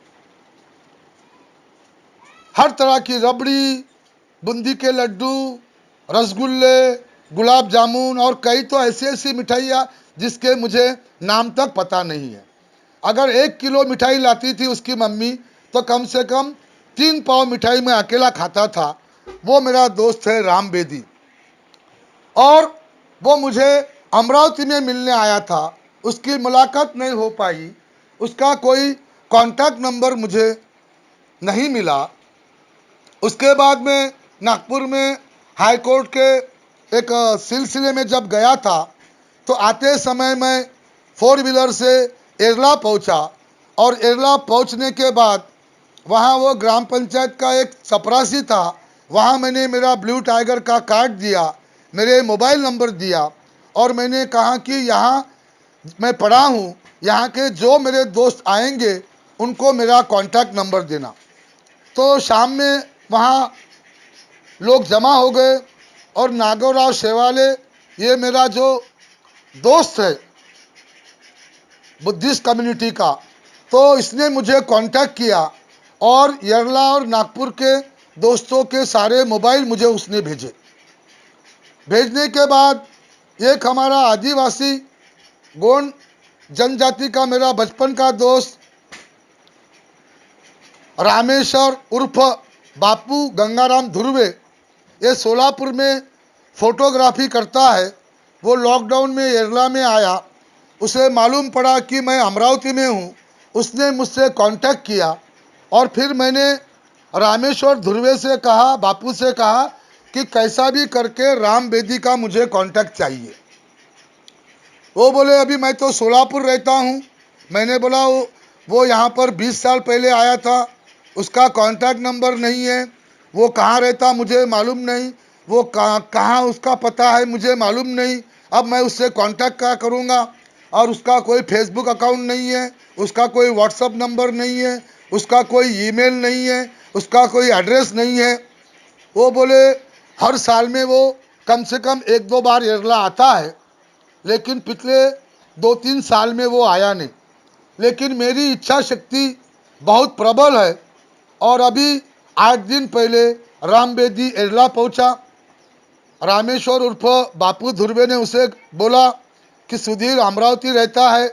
हर तरह की रबड़ी, बूंदी के लड्डू, रसगुल्ले, गुलाब जामुन और कई तो ऐसी ऐसी मिठाइयाँ जिसके मुझे नाम तक पता नहीं है। अगर 1 किलो मिठाई लाती थी उसकी मम्मी तो कम से कम 3 पाव मिठाई मैं अकेला खाता था। वो मेरा दोस्त है राम बेदी। और वो मुझे अमरावती में मिलने आया था। उसकी मुलाकात नहीं हो पाई, उसका कोई कांटेक्ट नंबर मुझे नहीं मिला। उसके बाद में नागपुर में हाई कोर्ट के एक सिलसिले में जब गया था तो आते समय मैं 4 व्हीलर से एरला पहुंचा और एरला पहुंचने के बाद वहां वो ग्राम पंचायत का एक चपरासी था। वहां मैंने मेरा ब्लू टाइगर का कार्ड दिया, मेरे मोबाइल नंबर दिया और मैंने कहा कि यहाँ मैं पढ़ा हूँ, यहाँ के जो मेरे दोस्त आएंगे उनको मेरा कांटेक्ट नंबर देना। तो शाम में वहाँ लोग जमा हो गए और नागौराव शेवाले, ये मेरा जो दोस्त है बुद्धिस्ट कम्युनिटी का, तो इसने मुझे कांटेक्ट किया और येरला और नागपुर के दोस्तों के सारे मोबाइल मुझे उसने भेजे। भेजने के बाद एक हमारा आदिवासी गोंड जनजाति का मेरा बचपन का दोस्त रामेश्वर उर्फ बापू गंगाराम धुर्वे, ये सोलापुर में फोटोग्राफी करता है। वो लॉकडाउन में येरला में आया, उसे मालूम पड़ा कि मैं अमरावती में हूँ, उसने मुझसे कांटेक्ट किया और फिर मैंने रामेश्वर धुर्वे से कहा, बापू से कहा कि कैसा भी करके राम बेदी का मुझे कांटेक्ट चाहिए। वो बोले अभी मैं तो सोलापुर रहता हूँ। मैंने बोला वो यहाँ पर 20 साल पहले आया था, उसका कांटेक्ट नंबर नहीं है, वो कहाँ रहता मुझे मालूम नहीं, वो कहाँ उसका पता है मुझे मालूम नहीं। अब मैं उससे कांटेक्ट क्या करूँगा? और उसका कोई फेसबुक अकाउंट नहीं है, उसका कोई व्हाट्सअप नंबर नहीं है, उसका कोई ईमेल नहीं है, उसका कोई एड्रेस नहीं है। वो बोले हर साल में वो कम से कम 1-2 बार येरला आता है, लेकिन पिछले 2-3 साल में वो आया नहीं। लेकिन मेरी इच्छा शक्ति बहुत प्रबल है और अभी 8 दिन पहले राम बेदी येरला पहुंचा। रामेश्वर उर्फ बापू धुर्वे ने उसे बोला कि सुधीर अमरावती रहता है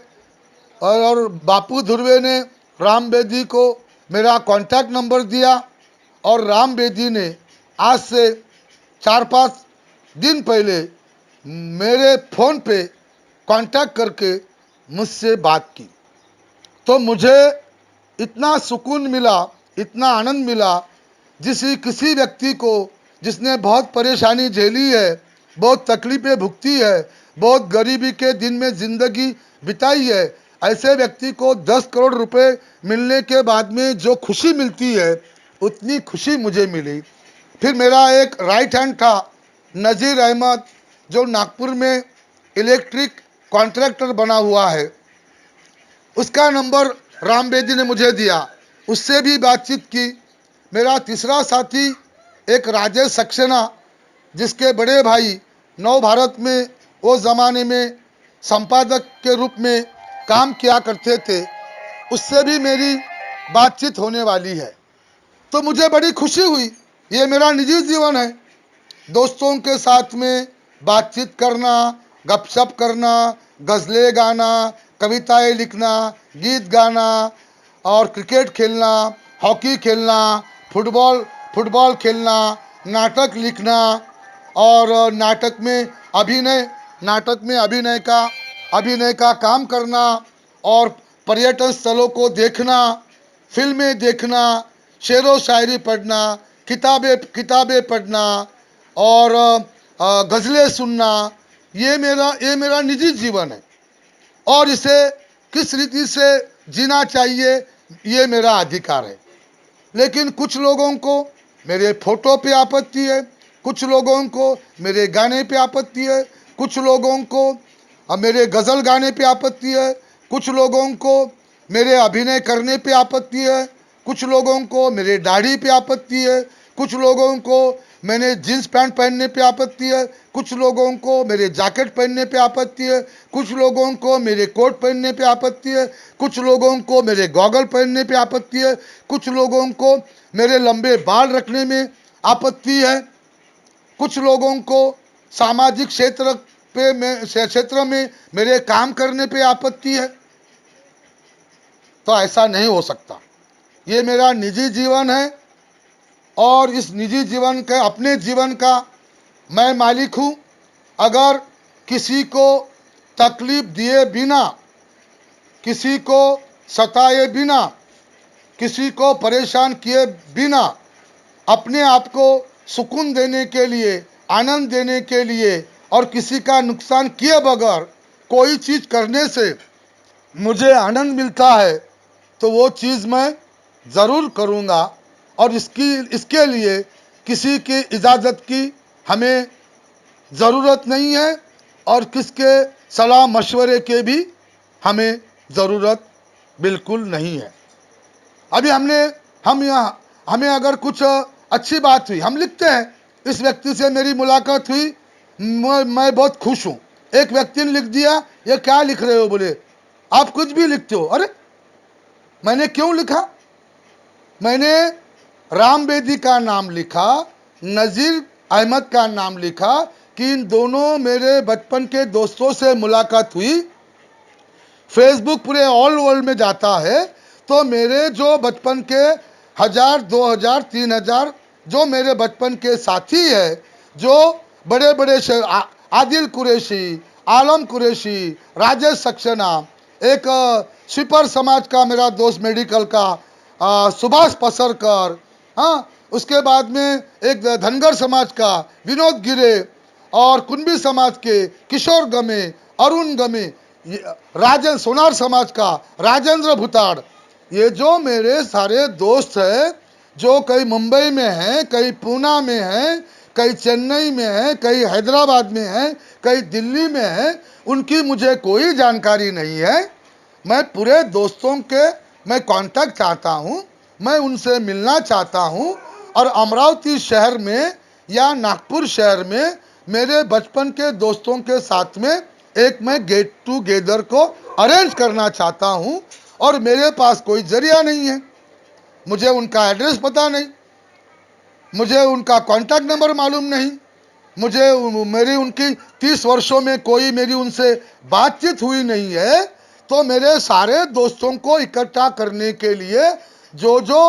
और बापू धुर्वे ने राम बेदी को मेरा कांटेक्ट नंबर दिया और राम बेदी ने आज से 4-5 दिन पहले मेरे फ़ोन पे कांटेक्ट करके मुझसे बात की। तो मुझे इतना सुकून मिला, इतना आनंद मिला, किसी व्यक्ति को जिसने बहुत परेशानी झेली है, बहुत तकलीफ़ें भुगती है, बहुत गरीबी के दिन में ज़िंदगी बिताई है, ऐसे व्यक्ति को 10 करोड़ रुपए मिलने के बाद में जो खुशी मिलती है उतनी खुशी मुझे मिली। फिर मेरा एक राइट हैंड था नज़ीर अहमद, जो नागपुर में इलेक्ट्रिक कॉन्ट्रैक्टर बना हुआ है, उसका नंबर राम बेदी ने मुझे दिया, उससे भी बातचीत की। मेरा तीसरा साथी एक राजेश सक्सेना, जिसके बड़े भाई नव भारत में वो ज़माने में संपादक के रूप में काम किया करते थे, उससे भी मेरी बातचीत होने वाली है। तो मुझे बड़ी खुशी हुई। ये मेरा निजी जीवन है, दोस्तों के साथ में बातचीत करना, गपशप करना, गज़लें गाना, कविताएं लिखना, गीत गाना और क्रिकेट खेलना, हॉकी खेलना, फुटबॉल फुटबॉल खेलना, नाटक लिखना और नाटक में अभिनय का काम करना और पर्यटन स्थलों को देखना, फिल्में देखना, शेर व शायरी पढ़ना, किताबें पढ़ना और गज़लें सुनना, ये मेरा निजी जीवन है और इसे किस रीति से जीना चाहिए ये मेरा अधिकार है। लेकिन कुछ लोगों को मेरे फोटो पे आपत्ति है, कुछ लोगों को मेरे गाने पे आपत्ति है, कुछ लोगों को मेरे गज़ल गाने पे आपत्ति है, कुछ लोगों को मेरे अभिनय करने पे आपत्ति है, कुछ लोगों को मेरे दाढ़ी पे आपत्ति है, कुछ लोगों को मैंने जीन्स पैंट पहनने पे आपत्ति है, कुछ लोगों को मेरे जैकेट पहनने पे आपत्ति है, कुछ लोगों को मेरे कोट पहनने पे आपत्ति है, कुछ लोगों को मेरे गॉगल पहनने पे आपत्ति है, कुछ लोगों को मेरे लंबे बाल रखने में आपत्ति है, कुछ लोगों को सामाजिक क्षेत्र में मेरे काम करने पे आपत्ति है। तो ऐसा नहीं हो सकता। ये मेरा निजी जीवन है और इस निजी जीवन के अपने जीवन का मैं मालिक हूँ। अगर किसी को तकलीफ दिए बिना, किसी को सताए बिना, किसी को परेशान किए बिना अपने आप को सुकून देने के लिए, आनंद देने के लिए और किसी का नुकसान किए बगैर कोई चीज़ करने से मुझे आनंद मिलता है, तो वो चीज़ मैं ज़रूर करूँगा और इसके लिए किसी की इजाज़त की हमें ज़रूरत नहीं है और किसके सलाह मशवरे के भी हमें ज़रूरत बिल्कुल नहीं है। अभी हमें अगर कुछ अच्छी बात हुई, हम लिखते हैं इस व्यक्ति से मेरी मुलाकात हुई, मैं बहुत खुश हूँ। एक व्यक्ति ने लिख दिया, ये क्या लिख रहे हो? बोले आप कुछ भी लिखते हो। अरे मैंने क्यों लिखा? मैंने राम बेदी का नाम लिखा, नज़ीर अहमद का नाम लिखा कि इन दोनों मेरे बचपन के दोस्तों से मुलाकात हुई। फेसबुक पूरे ऑल वर्ल्ड में जाता है, तो मेरे जो बचपन के 1000, 2000, 3000 जो मेरे बचपन के साथी है, जो बड़े बड़े आदिल कुरैशी, आलम कुरैशी, राजेश सक्सेना, एक स्वीपर समाज का मेरा दोस्त मेडिकल का सुभाष पसरकर, हाँ, उसके बाद में एक धनगर समाज का विनोद गिरे और कुंभी समाज के किशोर गमे, अरुण गमे, सोनार समाज का राजेंद्र भुताड़, ये जो मेरे सारे दोस्त हैं, जो कई मुंबई में हैं, कई पूना में हैं, कई चेन्नई में हैं, कई हैदराबाद में हैं, कई दिल्ली में हैं, उनकी मुझे कोई जानकारी नहीं है। मैं पूरे दोस्तों के मैं कांटेक्ट चाहता हूँ, मैं उनसे मिलना चाहता हूँ और अमरावती शहर में या नागपुर शहर में मेरे बचपन के दोस्तों के साथ में एक मैं गेट टूगेदर को अरेंज करना चाहता हूँ और मेरे पास कोई जरिया नहीं है, मुझे उनका एड्रेस पता नहीं, मुझे उनका कांटेक्ट नंबर मालूम नहीं, मेरी उनकी 30 वर्षों में कोई मेरी उनसे बातचीत हुई नहीं है। तो मेरे सारे दोस्तों को इकट्ठा करने के लिए जो जो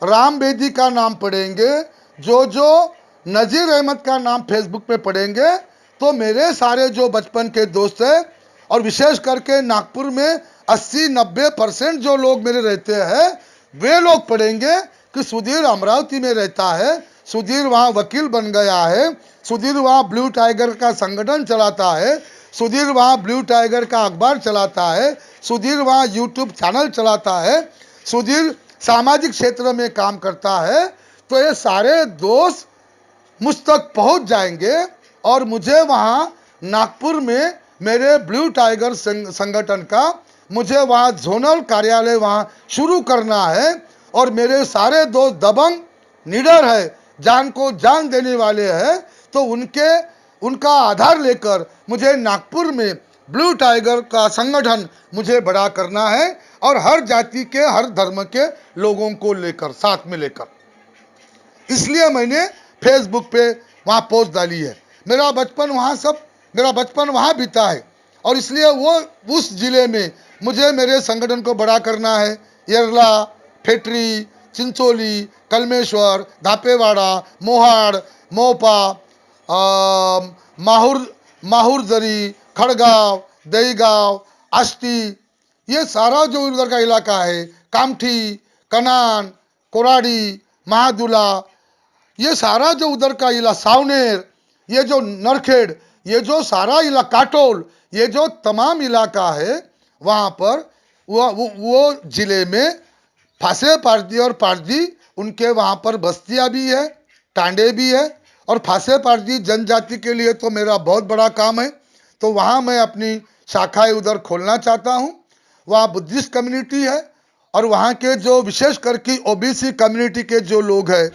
राम बेदी का नाम पढ़ेंगे, जो जो नज़ीर अहमद का नाम फेसबुक पे पढ़ेंगे, तो मेरे सारे जो बचपन के दोस्त हैं और विशेष करके नागपुर में 80-90% जो लोग मेरे रहते हैं, वे लोग पढ़ेंगे कि सुधीर अमरावती में रहता है, सुधीर वहाँ वकील बन गया है, सुधीर वहाँ ब्लू टाइगर का संगठन चलाता है, सुधीर वहाँ ब्लू टाइगर का अखबार चलाता है, सुधीर वहाँ यूट्यूब चैनल चलाता है, सुधीर सामाजिक क्षेत्र में काम करता है, तो ये सारे दोस्त मुझ तक पहुंच जाएंगे और मुझे वहां नागपुर में मेरे ब्लू टाइगर संगठन का मुझे वहां जोनल कार्यालय वहां शुरू करना है। और मेरे सारे दोस्त दबंग निडर है, जान को जान देने वाले हैं, तो उनका आधार लेकर मुझे नागपुर में ब्लू टाइगर का संगठन मुझे बड़ा करना है और हर जाति के हर धर्म के लोगों को लेकर साथ में लेकर। इसलिए मैंने फेसबुक पे वहाँ पोस्ट डाली है। मेरा बचपन वहाँ बीता है और इसलिए वो उस जिले में मुझे मेरे संगठन को बड़ा करना है। येरला, फेटरी, चिंचोली, कलमेश्वर, धापेवाड़ा, मोहाड़, मोपा, माहुरदरी, खड़गांव, दहीगांव, आष्टी, ये सारा जो उधर का इलाका है, कामठी, कनान, कोराड़ी, महादुला, ये सारा जो उधर का इलाका, सावनेर, ये जो नरखेड़, ये जो सारा इलाका, काटोल, ये जो तमाम इलाका है, वहाँ पर वो जिले में फांसे पारदी और पारदी उनके वहाँ पर बस्तियाँ भी है, टांडे भी है। और फांसे पारदी जनजाति के लिए तो मेरा बहुत बड़ा काम है, तो वहाँ मैं अपनी शाखाएं उधर खोलना चाहता हूँ। वहाँ बुद्धिस्ट कम्युनिटी है और वहाँ के जो विशेष करके ओबीसी कम्युनिटी के जो लोग हैं,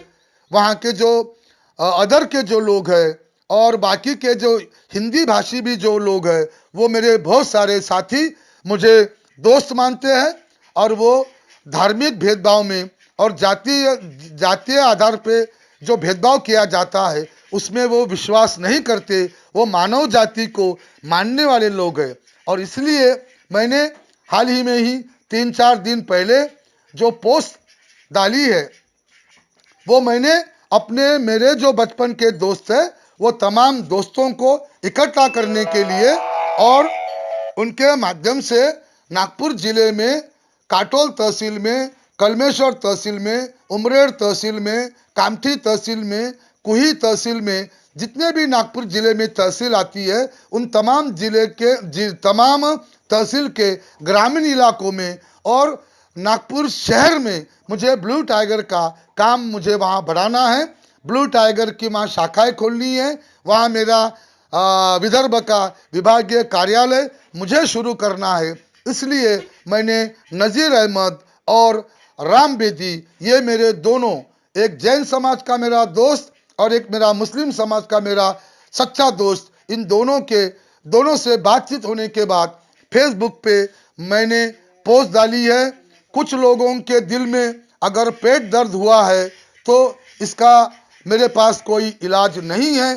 वहाँ के जो अदर के जो लोग हैं और बाकी के जो हिंदी भाषी भी जो लोग हैं, वो मेरे बहुत सारे साथी मुझे दोस्त मानते हैं और वो धार्मिक भेदभाव में और जातीय आधार पे जो भेदभाव किया जाता है उसमें वो विश्वास नहीं करते, वो मानव जाति को मानने वाले लोग हैं। और इसलिए मैंने हाल ही में ही 3-4 दिन पहले जो पोस्ट डाली है, वो मैंने अपने मेरे जो बचपन के दोस्त हैं वो तमाम दोस्तों को इकट्ठा करने के लिए और उनके माध्यम से नागपुर जिले में काटोल तहसील में, कलमेश्वर तहसील में, उमरेड तहसील में, कामठी तहसील में, कुही तहसील में, जितने भी नागपुर जिले में तहसील आती है, उन तमाम तमाम तहसील के ग्रामीण इलाकों में और नागपुर शहर में मुझे ब्लू टाइगर का काम मुझे वहाँ बढ़ाना है। ब्लू टाइगर की वहाँ शाखाएं खोलनी है, वहाँ मेरा विदर्भ का विभागीय कार्यालय मुझे शुरू करना है। इसलिए मैंने नज़ीर अहमद और राम बेदी, ये मेरे दोनों, एक जैन समाज का मेरा दोस्त और एक मेरा मुस्लिम समाज का मेरा सच्चा दोस्त, इन दोनों से बातचीत होने के बाद फेसबुक पे मैंने पोस्ट डाली है। कुछ लोगों के दिल में अगर पेट दर्द हुआ है तो इसका मेरे पास कोई इलाज नहीं है।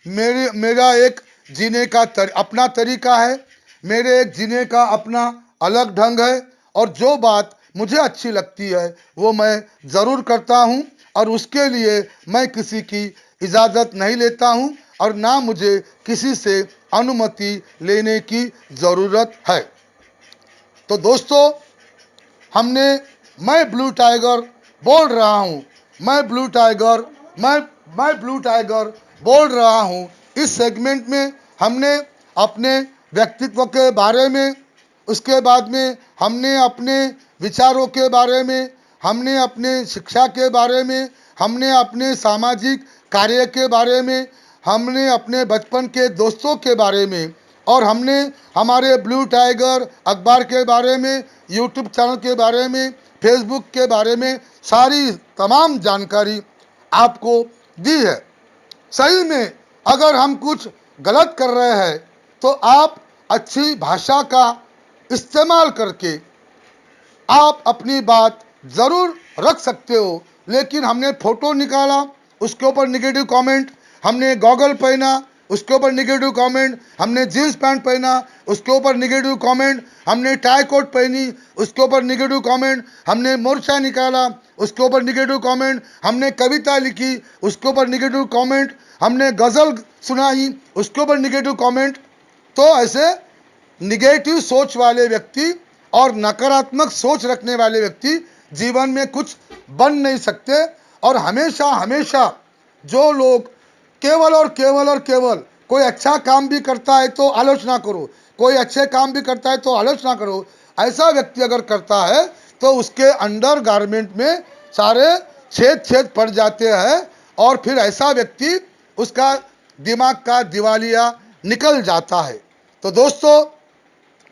मेरा एक जीने का अपना तरीका है, मेरे एक जीने का अपना अलग ढंग है और जो बात मुझे अच्छी लगती है वो मैं ज़रूर करता हूँ और उसके लिए मैं किसी की इजाज़त नहीं लेता हूँ और ना मुझे किसी से अनुमति लेने की ज़रूरत है। तो दोस्तों, मैं ब्लू टाइगर बोल रहा हूँ, मैं ब्लू टाइगर बोल रहा हूँ। इस सेगमेंट में हमने अपने व्यक्तित्व के बारे में, उसके बाद में हमने अपने विचारों के बारे में, हमने अपने शिक्षा के बारे में, हमने अपने सामाजिक कार्य के बारे में, हमने अपने बचपन के दोस्तों के बारे में और हमने हमारे ब्लू टाइगर अखबार के बारे में, यूट्यूब चैनल के बारे में, फेसबुक के बारे में सारी तमाम जानकारी आपको दी है। सही में अगर हम कुछ गलत कर रहे हैं तो आप अच्छी भाषा का इस्तेमाल करके आप अपनी बात ज़रूर रख सकते हो। लेकिन हमने फ़ोटो निकाला, उसके ऊपर निगेटिव कमेंट, हमने गॉगल पहना, उसके ऊपर निगेटिव कमेंट, हमने जीन्स पैंट पहना, उसके ऊपर निगेटिव कमेंट, हमने टाई कोट पहनी, उसके ऊपर निगेटिव कमेंट, हमने मोर्चा निकाला, उसके ऊपर निगेटिव कमेंट, हमने कविता लिखी, उसके ऊपर निगेटिव कमेंट, हमने गज़ल सुनाई, उसके ऊपर निगेटिव कमेंट। तो ऐसे निगेटिव सोच वाले व्यक्ति और नकारात्मक सोच रखने वाले व्यक्ति जीवन में कुछ बन नहीं सकते। और हमेशा जो लोग केवल कोई अच्छा काम भी करता है तो आलोचना करो, कोई अच्छे काम भी करता है तो आलोचना करो, ऐसा व्यक्ति अगर करता है तो उसके अंडर गारमेंट में सारे छेद छेद पड़ जाते हैं और फिर ऐसा व्यक्ति उसका दिमाग का दिवालिया निकल जाता है। तो दोस्तों,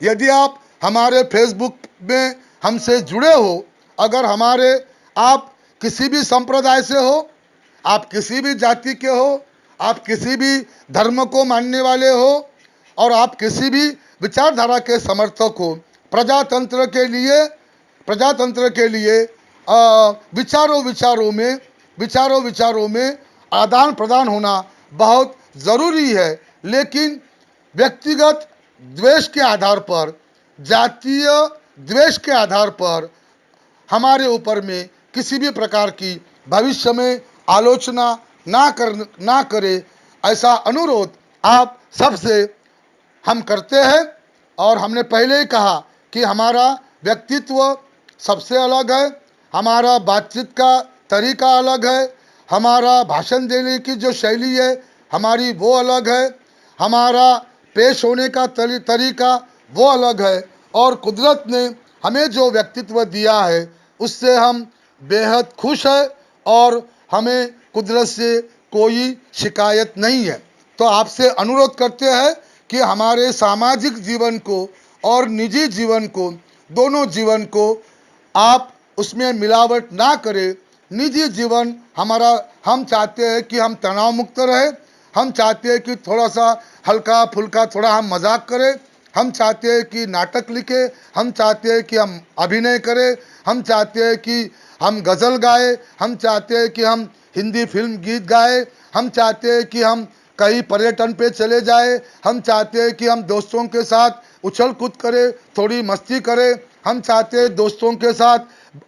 यदि आप हमारे फेसबुक में हमसे जुड़े हो, अगर आप किसी भी संप्रदाय से हो, आप किसी भी जाति के हो, आप किसी भी धर्म को मानने वाले हो और आप किसी भी विचारधारा के समर्थक हो, प्रजातंत्र के लिए विचारों में आदान प्रदान होना बहुत ज़रूरी है। लेकिन व्यक्तिगत द्वेष के आधार पर, जातीय द्वेष के आधार पर हमारे ऊपर में किसी भी प्रकार की भविष्य में आलोचना ना करे, ऐसा अनुरोध आप सबसे हम करते हैं। और हमने पहले ही कहा कि हमारा व्यक्तित्व सबसे अलग है, हमारा बातचीत का तरीका अलग है, हमारा भाषण देने की जो शैली है हमारी वो अलग है, हमारा पेश होने का तरीका वो अलग है। और कुदरत ने हमें जो व्यक्तित्व दिया है उससे हम बेहद खुश हैं और हमें कुदरत से कोई शिकायत नहीं है। तो आपसे अनुरोध करते हैं कि हमारे सामाजिक जीवन को और निजी जीवन को, दोनों जीवन को आप उसमें मिलावट ना करें। निजी जीवन हमारा, हम चाहते हैं कि हम तनाव मुक्त रहे, हम चाहते हैं कि थोड़ा सा हल्का फुल्का थोड़ा हम मजाक करें, हम चाहते हैं कि नाटक लिखे, हम चाहते हैं कि हम अभिनय करें, हम चाहते हैं कि हम गज़ल गाए, हम चाहते हैं कि हम हिंदी फिल्म गीत गाए, हम चाहते हैं कि हम कहीं पर्यटन पे चले जाए, हम चाहते हैं कि हम दोस्तों के साथ उछल कूद करें, थोड़ी मस्ती करें, हम चाहते हैं दोस्तों के साथ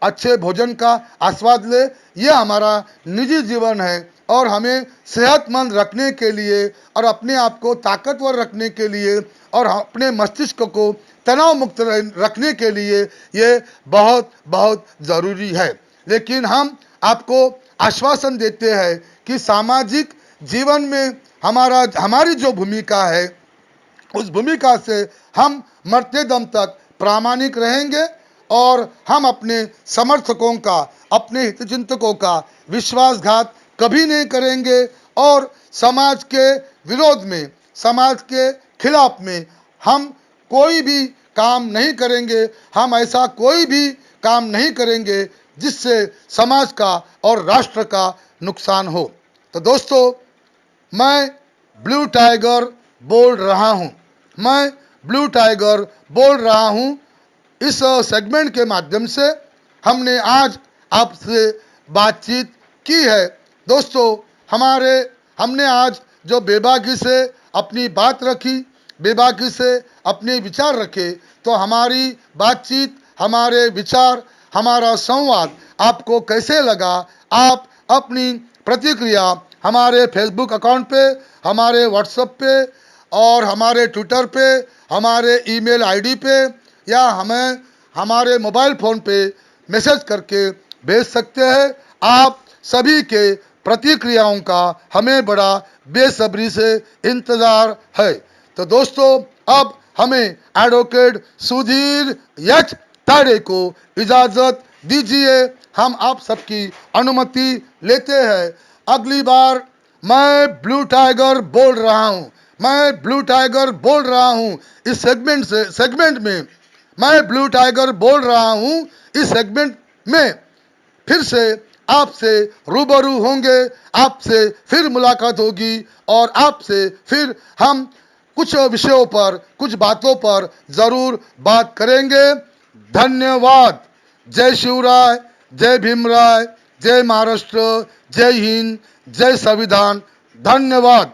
अच्छे भोजन का आस्वाद ले। ये हमारा निजी जीवन है और हमें सेहतमंद रखने के लिए और अपने आप को ताकतवर रखने के लिए और अपने मस्तिष्क को तनाव मुक्त रखने के लिए ये बहुत बहुत ज़रूरी है। लेकिन हम आपको आश्वासन देते हैं कि सामाजिक जीवन में हमारी जो भूमिका है उस भूमिका से हम मरते दम तक प्रामाणिक रहेंगे और हम अपने समर्थकों का, अपने हितचिंतकों का विश्वासघात कभी नहीं करेंगे और समाज के विरोध में, समाज के खिलाफ में हम कोई भी काम नहीं करेंगे। हम ऐसा कोई भी काम नहीं करेंगे जिससे समाज का और राष्ट्र का नुकसान हो। तो दोस्तों, मैं ब्लू टाइगर बोल रहा हूँ, मैं ब्लू टाइगर बोल रहा हूँ। इस सेगमेंट के माध्यम से हमने आज आपसे बातचीत की है। दोस्तों, हमने आज जो बेबाकी से अपनी बात रखी, बेबाकी से अपने विचार रखे, तो हमारी बातचीत, हमारे विचार, हमारा संवाद आपको कैसे लगा? आप अपनी प्रतिक्रिया हमारे फेसबुक अकाउंट पे, हमारे व्हाट्सएप पे और हमारे ट्विटर पे, हमारे ईमेल आईडी पे या हमें हमारे मोबाइल फ़ोन पे मैसेज करके भेज सकते हैं। आप सभी के प्रतिक्रियाओं का हमें बड़ा बेसब्री से इंतज़ार है। तो दोस्तों, अब हमें एडवोकेट सुधीर एच ताड़े को इजाज़त दीजिए। हम आप सबकी अनुमति लेते हैं। अगली बार मैं ब्लू टाइगर बोल रहा हूँ, मैं ब्लू टाइगर बोल रहा हूँ। इस सेगमेंट में मैं ब्लू टाइगर बोल रहा हूँ। इस सेगमेंट में फिर से आपसे रूबरू होंगे, आपसे फिर मुलाकात होगी और आपसे फिर हम कुछ विषयों पर, कुछ बातों पर ज़रूर बात करेंगे। धन्यवाद। जय शिवराय, जय भीमराय, जय महाराष्ट्र, जय हिंद, जय संविधान। धन्यवाद।